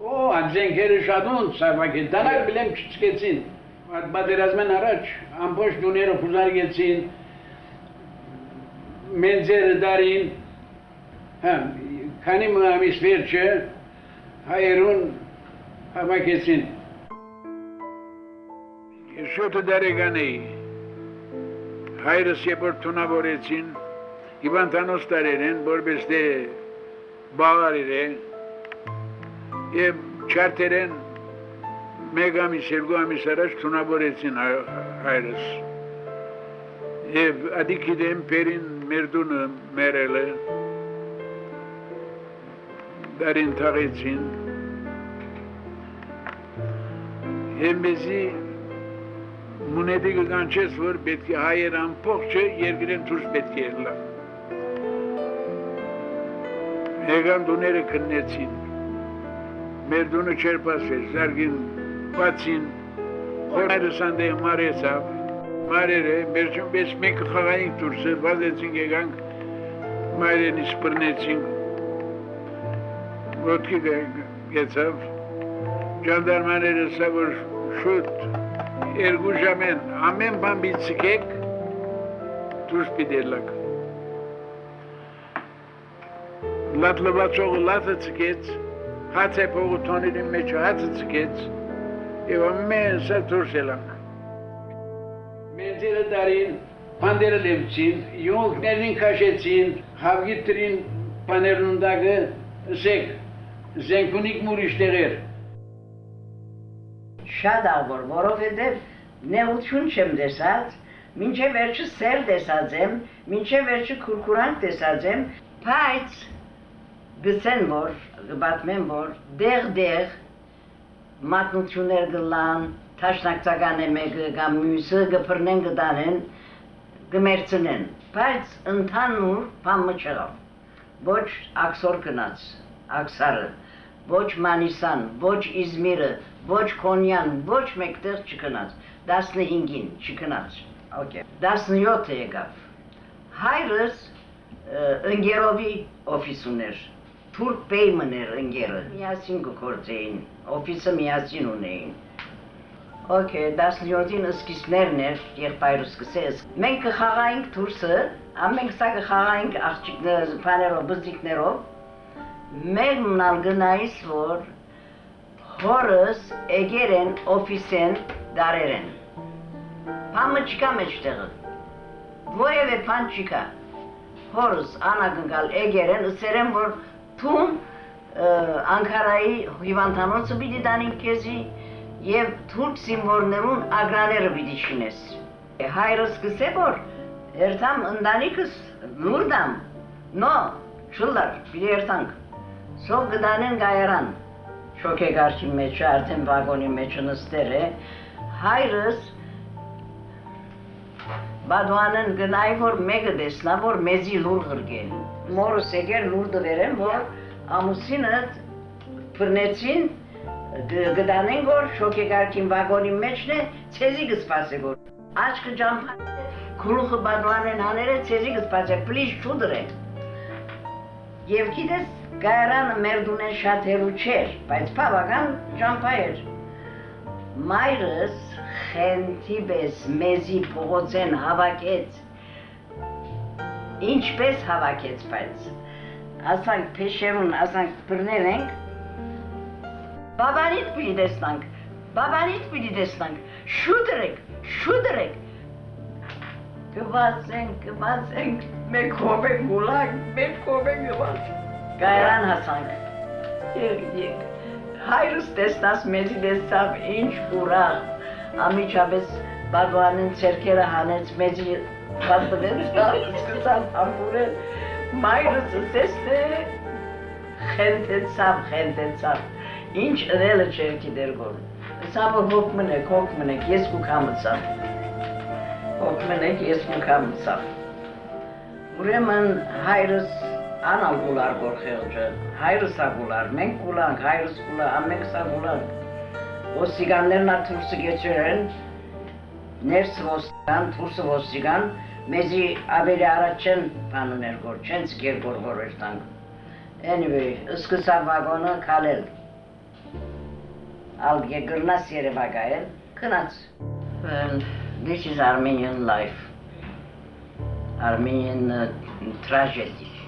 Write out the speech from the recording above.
Օ, անձենքերը շատուն սավակեն, դանակ բլեմ չծկեցին, բադերազմեն առաջ, ամբոշ դուները խուզարգեցին, մենձերը դարին, քանի ամիս վերջը հայերուն հավաքեցին։ Շոտը դարեգան էի, հայրս եբոր թունավորեցին, իվանտանոս տարերեն, որպես դե բաղարիր է, և չարտերեն մեկ ամիս, երկու ամիս առաջ թունավորեցին հայրս։ Եվ ադիքի դեմ պերին մերդունը մերել է, դարին թաղեցին, և մեզի մունետի կկանչես, որ պետք է հայեր ամպողջը երկրեն թուրս պետք է ելլա։ Եկան դուները քննեցին, մեր դունը չեր պասվեց, զարգին բացին, հայրս անդեյ մարեցավ, մարերը, մերջում մենք խաղայինք դուրսը, վազեցինք եկանք, մայրենի սպրնեցինք, ոտքի գեցավ, ժանդարմաները սա որ շուտ, երկու ժամեն, ամեն բան բիցկեք, դուրս պիտելակ։ Լատ լվացողը լատը ծկեց, հաց է փողը թոնիրին մեջ հացը ծկեց, և ամեն սա դուրս ելանք։ Մենձերը դարին, պանդերը լևցին, յոնքներին կաշեցին, հավգիտրին պաներն նդագը զեք, զենքունիք մուրիշ տեղեր։ Շատ աղոր, որովհետև նեղություն չեմ տեսած, մինչև վերջը սեր տեսած եմ, մինչև վերջը քուրքուրանք տեսած եմ, բայց գսեն որ, գբատմեն որ, դեղ մատնություններ գլան, թաշնակցական է մեկը կամ մյուսը գպրնեն գդանեն, գմերցնեն, բայց ընդհանուր բամը չեղավ, ոչ աքսոր գնաց, աքսարը, ոչ Մանիսան, ոչ Իզմիրը, ոչ Քոնյան, ոչ մեկտեղ չգնաց, 15-ին չգնաց, 17-ը եկավ։ Հայրս ընգերովի օֆիս ուներ, թուրք բեյմն էր ընգերը, միասին կգործեին, օֆիսը միասին ունեին։ 17-ին սկիզբներն էր, եղբայրս սկսեց։ Մենք կխաղայինք դուրսը, ամենք սա կխաղայինք բաներով, բզիկներով, մեկ մնալ գնայիս, որ հորս էգեր են, օֆիսեն, դարեր են։ Պամը չկա մեջտեղը, ոև է պան չկա։ Հորս անագնգալ էգեր են, ասեր են, որ թուն Անկարայի հիվանդանոցը պիտի դանին կեզի և թուրք սիմվորներուն ագրաները պիտի շինես։ Հայրս կսե որ, երթամ ընդանիքս լուրդամ, նո, չլար, պիտի երթանք։ Սով գդանեն գայարան, շոքեգարքի մեջը, արդեն վագոնի մեջը նստեր է, հայրս բադուանեն գնայի, որ մեկը դեսնա, որ մեզի լուր գրգեն։ Մորս եգեր լուր դվերեն, որ ամուսինը պրնեցին, գդանեն գոր, շոքեգարքին վագոնի մեջն է, ցեզի գսպաս է գոր։ Աչկը ճամփան է, քրուխը բադուանեն հաներ է, ցեզի գսպաս է, պլիշ չուդր է։ Եվ գիտես, գայարանը մեր դունեն շատ հերու չեր, բայց պավական ճամփա էր։ Մայրս խենթի պես մեզի փողոցեն հավաքեց, ինչպես հավաքեց, բայց ասանք փեշերուն, ասանք բրնել ենք, բաբանիտ պիտի տեսնանք, շուդրեք, գվացենք, մեկ հով ենք գուլանք, մեկ հով ենք գվացենք, գայրան հասանք, հայրս տեսնաս մեզի տեսավ ինչ ուրախ, ամիջապես բադուանին ծերքերը հանեց մեզի բադվեց, սկսավ ամբուրել, մայրս սեստ է, խենթեցավ, ինչ ընելը չեր գիտեր գոր, սավը հոգ մնեք, ես կուքամըցավ, ուրեմն հայրս անալ գուլար գոր խեղջը, հայրս ագուլար, մենք գուլանք, հայրս գուլար, ամենք սա գուլանք, ոստիկաններն աթուրսը գեցեր են, ներսը ոստիկան, թուրսը ոստիկան, մեզի ավերի առաջ չեն պանուներ գոր, չեն ծկեր գոր որ էրտանք։ Anyway, սկսավ վագոնը կալել, ալ եգրնաս Երևակայել, քնած։ This is Armenian life, Armenian tragedy.